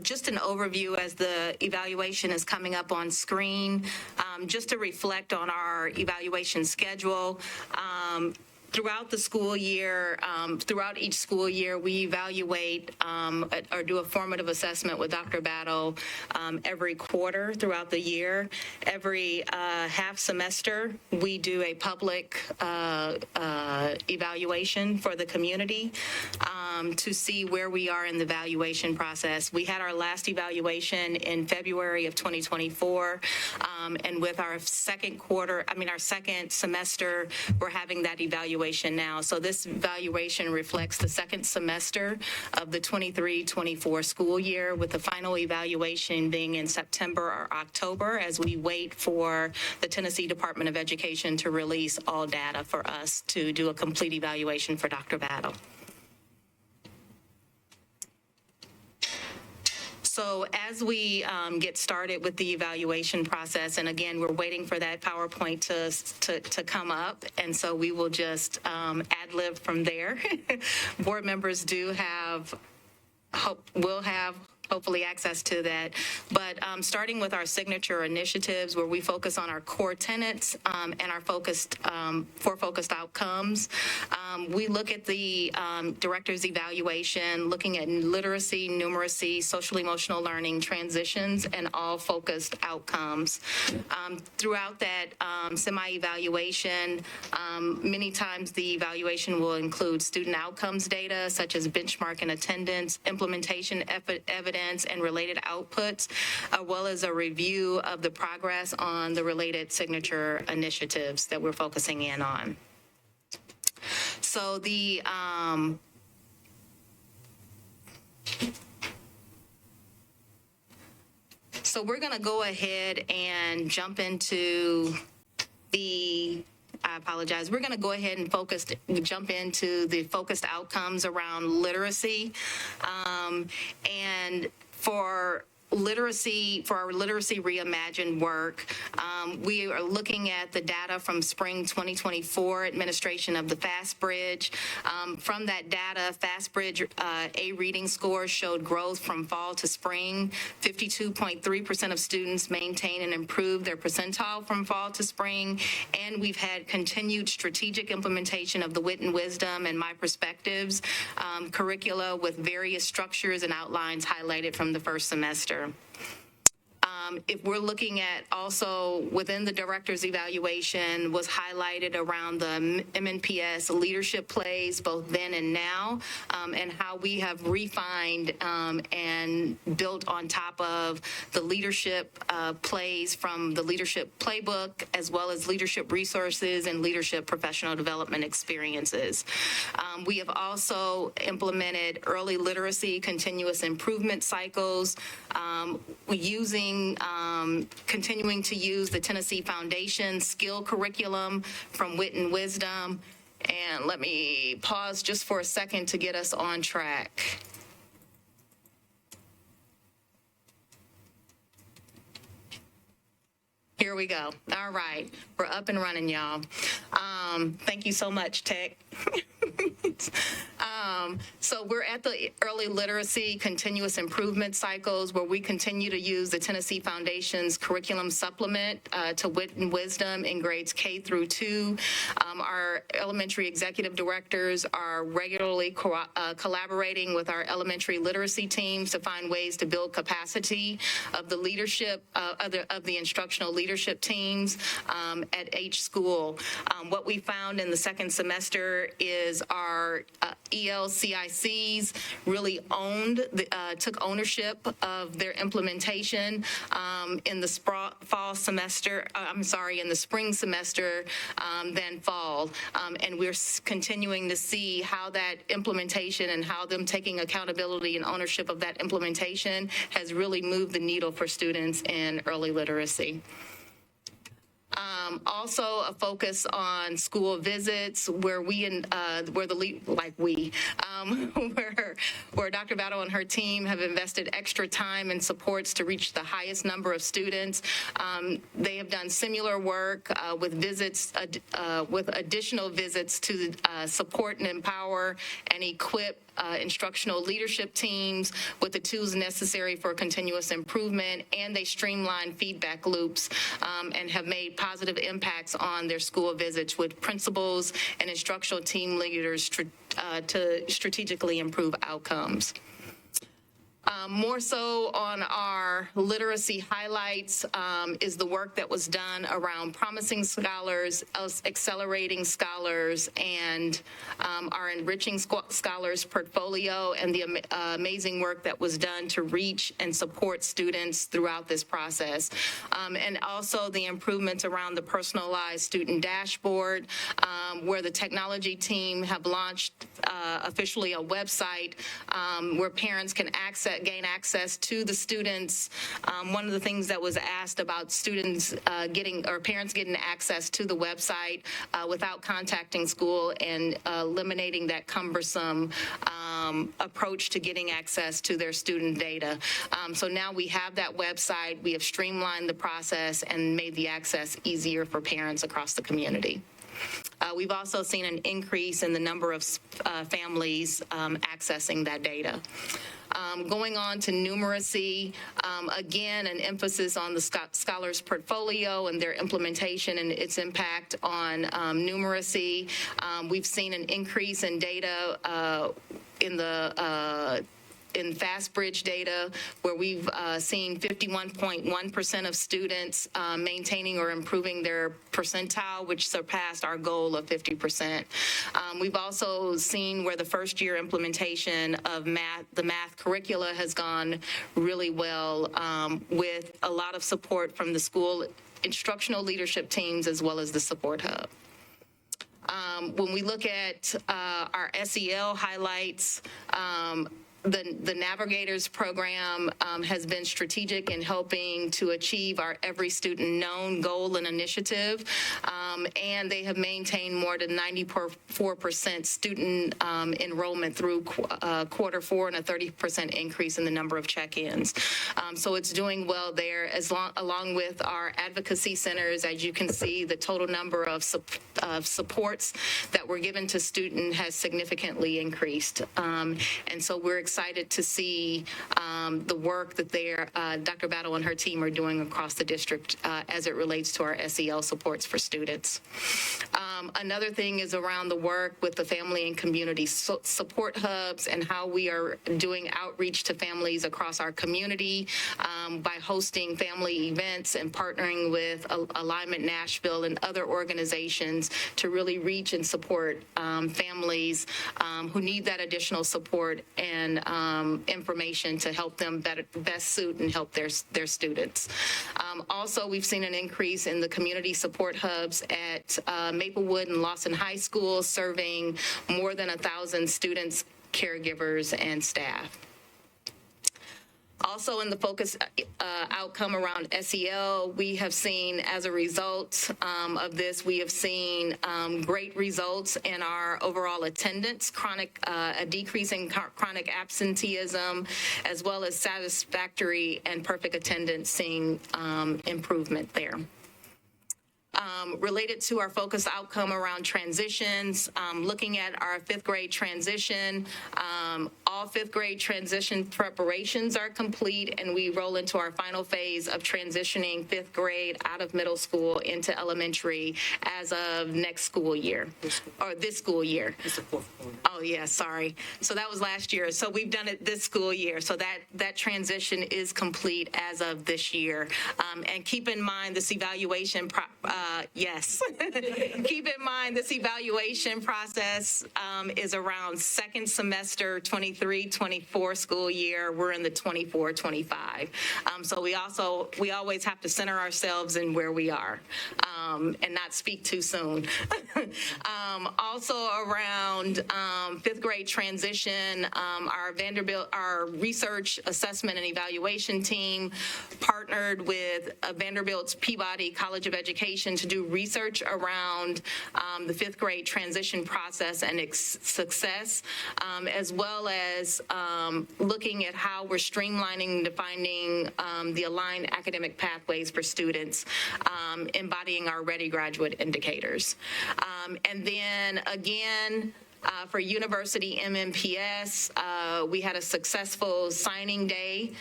Just an overview as the evaluation is coming up on screen, just to reflect on our evaluation schedule. Throughout the school year, throughout each school year, we evaluate or do a formative assessment with Dr. Battle every quarter throughout the year. Every half semester, we do a public evaluation for the community to see where we are in the evaluation process. We had our last evaluation in February of 2024, and with our second semester, we're having that evaluation now. So this evaluation reflects the second semester of the 23-24 school year, with the final evaluation being in September or October, as we wait for the Tennessee Department of Education to release all data for us to do a complete evaluation for Dr. Battle. So as we get started with the evaluation process, and again, we're waiting for that PowerPoint to come up, and so we will just ad-lib from there. Board members will have hopefully access to that. But starting with our signature initiatives, where we focus on our core tenets and our focused outcomes. We look at the director's evaluation, looking at literacy, numeracy, social emotional learning, transitions, and all focused outcomes. Throughout that semi-evaluation, many times the evaluation will include student outcomes data, such as benchmark and attendance, implementation evidence, and related outputs, as well as a review of the progress on the related signature initiatives that we're focusing in on. So so we're going to go ahead and jump into I apologize. We're going to go ahead and jump into the focused outcomes around literacy. And for our Literacy Reimagined work, we are looking at the data from spring 2024 administration of the FastBridge. From that data, FastBridge A reading scores showed growth from fall to spring. 52.3% of students maintain and improve their percentile from fall to spring. And we've had continued strategic implementation of the Wit and Wisdom and My Perspectives curricula, with various structures and outlines highlighted from the first semester. If we're looking at also within the director's evaluation, was highlighted around the MNPS leadership plays, both then and now, and how we have refined and built on top of the leadership plays from the leadership playbook, as well as leadership resources and leadership professional development experiences. We have also implemented early literacy continuous improvement cycles, continuing to use the Tennessee Foundation skill curriculum from Wit and Wisdom. And let me pause just for a second to get us on track. Here we go. All right. We're up and running, y'all. Thank you so much, Tech. So we're at the early literacy continuous improvement cycles, where we continue to use the Tennessee Foundation's curriculum supplement to Wit and Wisdom in grades K through 2. Our elementary executive directors are regularly collaborating with our elementary literacy teams to find ways to build capacity of the leadership, of the instructional leadership teams at each school. What we found in the second semester is our ELCICs really took ownership of their implementation in the in the spring semester than fall. And we're continuing to see how that implementation and how them taking accountability and ownership of that implementation has really moved the needle for students in early literacy. Also a focus on school visits, where where Dr. Battle and her team have invested extra time and supports to reach the highest number of students. They have done similar work with visits, with additional visits to support and empower and equip instructional leadership teams with the tools necessary for continuous improvement, and they streamline feedback loops and have made positive impacts on their school visits with principals and instructional team leaders to strategically improve outcomes. More so on our literacy highlights is the work that was done around promising scholars, accelerating scholars, and our enriching scholars portfolio, and the amazing work that was done to reach and support students throughout this process. And also the improvements around the personalized student dashboard, where the technology team have launched officially a website where parents can gain access to the students. One of the things that was asked about students parents getting access to the website without contacting school and eliminating that cumbersome approach to getting access to their student data. So now we have that website. We have streamlined the process and made the access easier for parents across the community. We've also seen an increase in the number of families accessing that data. Going on to numeracy, again, an emphasis on the scholars portfolio and their implementation and its impact on numeracy. We've seen an increase in data in FastBridge data, where we've seen 51.1% of students maintaining or improving their percentile, which surpassed our goal of 50%. We've also seen where the first year implementation of the math curricula has gone really well, with a lot of support from the school instructional leadership teams as well as the support hub. When we look at our SEL highlights, the Navigators program has been strategic in helping to achieve our Every Student Known goal and initiative, and they have maintained more than 94% student enrollment through quarter four, and a 30% increase in the number of check-ins. So it's doing well there, along with our advocacy centers. As you can see, the total number of supports that were given to students has significantly increased. And so we're excited to see the work that Dr. Battle and her team are doing across the district as it relates to our SEL supports for students. Another thing is around the work with the family and community support hubs and how we are doing outreach to families across our community by hosting family events and partnering with Alignment Nashville and other organizations to really reach and support families who need that additional support and information to help them best suit and help their students. Also, we've seen an increase in the community support hubs at Maplewood and Lawson High School, serving more than 1,000 students, caregivers, and staff. Also, in the focus outcome around SEL, we have seen, as a result of this, we have seen great results in our overall attendance, a decrease in chronic absenteeism, as well as satisfactory and perfect attendance, seeing improvement there. Related to our focus outcome around transitions, looking at our fifth grade transition, all fifth grade transition preparations are complete, and we roll into our final phase of transitioning fifth grade out of middle school into elementary as of next school year, or this school year. It's the fourth quarter. Oh, yeah, sorry. So that was last year. So we've done it this school year. So that transition is complete as of this year. And keep in mind this evaluation yes. Keep in mind this evaluation process is around second semester 23-24 school year. We're in the 24-25. So we always have to center ourselves in where we are and not speak too soon. Also around fifth grade transition, our research assessment and evaluation team partnered with Vanderbilt's Peabody College of Education to do research around the fifth grade transition process and its success, as well as looking at how we're streamlining and defining the aligned academic pathways for students, embodying our Ready Graduate indicators. And then again, For University MNPS, we had a successful signing day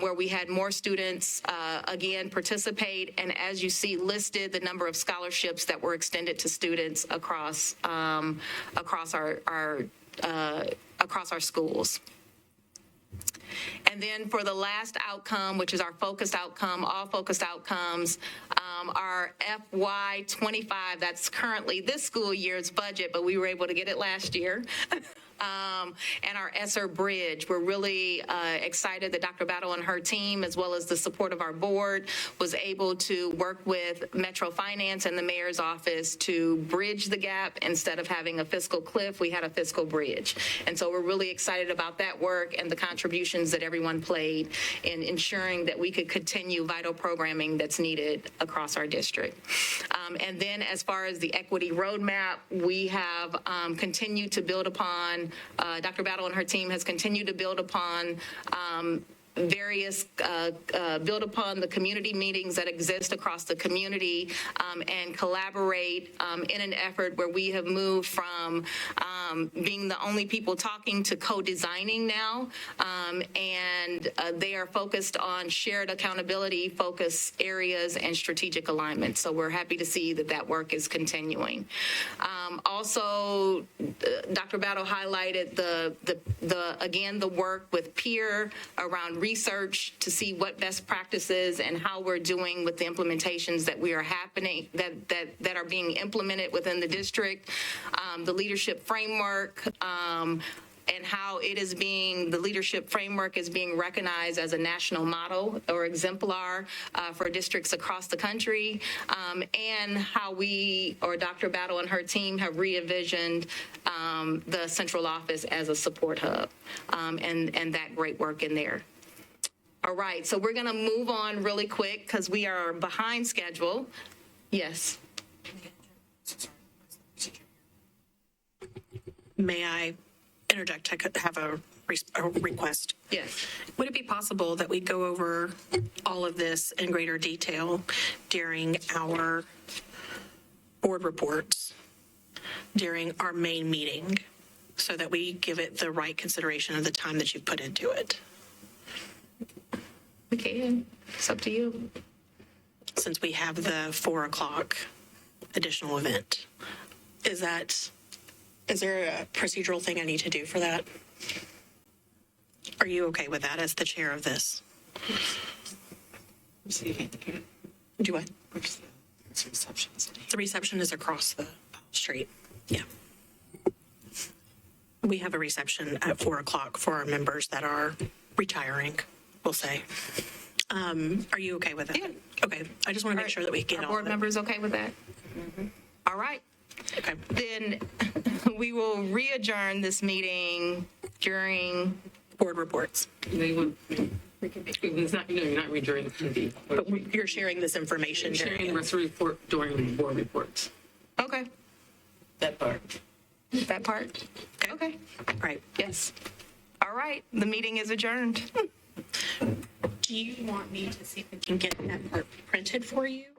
where we had more students, again, participate. And as you see listed, the number of scholarships that were extended to students across our schools. And then for the last outcome, which is our focused outcome, all focused outcomes, our FY25, that's currently this school year's budget, but we were able to get it last year. And our ESSER bridge. We're really excited that Dr. Battle and her team, as well as the support of our board, was able to work with Metro Finance and the mayor's office to bridge the gap. Instead of having a fiscal cliff, we had a fiscal bridge. And so we're really excited about that work and the contributions that everyone played in ensuring that we could continue vital programming that's needed across our district. And then as far as the equity roadmap, we have continued to build upon, Dr. Battle and her team has continued to build upon build upon the community meetings that exist across the community and collaborate in an effort where we have moved from being the only people talking to co-designing now, and they are focused on shared accountability, focus areas, and strategic alignment. So we're happy to see that that work is continuing. Also, Dr. Battle highlighted the work with peer around research to see what best practices and how we're doing with the implementations that we are happening, that are being implemented within the district, the leadership framework, and how the leadership framework is being recognized as a national model or exemplar for districts across the country, and how Dr. Battle and her team have re-envisioned the central office as a support hub, and that great work in there. All right, so we're going to move on really quick because we are behind schedule. Yes. May I interject? I have a request. Yes. Would it be possible that we go over all of this in greater detail during our board reports, during our main meeting, so that we give it the right consideration of the time that you've put into it? We can. It's up to you. Since we have the 4 o'clock additional event, is there a procedural thing I need to do for that? Are you okay with that as the chair of this? Do what? The reception is across the street. Yeah. We have a reception at 4 o'clock for our members that are retiring, we'll say. Are you okay with that? Yeah. Okay. I just want to make sure that we get our all board members okay with that? Mm-hmm. All right. Okay. Then we will re-adjourn this meeting during board reports. You're not rejoining the committee. But you're sharing this information. Sharing the rest of the report during board reports. Okay. That part. That part? Okay. Right. Yes. All right. The meeting is adjourned. Do you want me to see if I can get that part printed for you?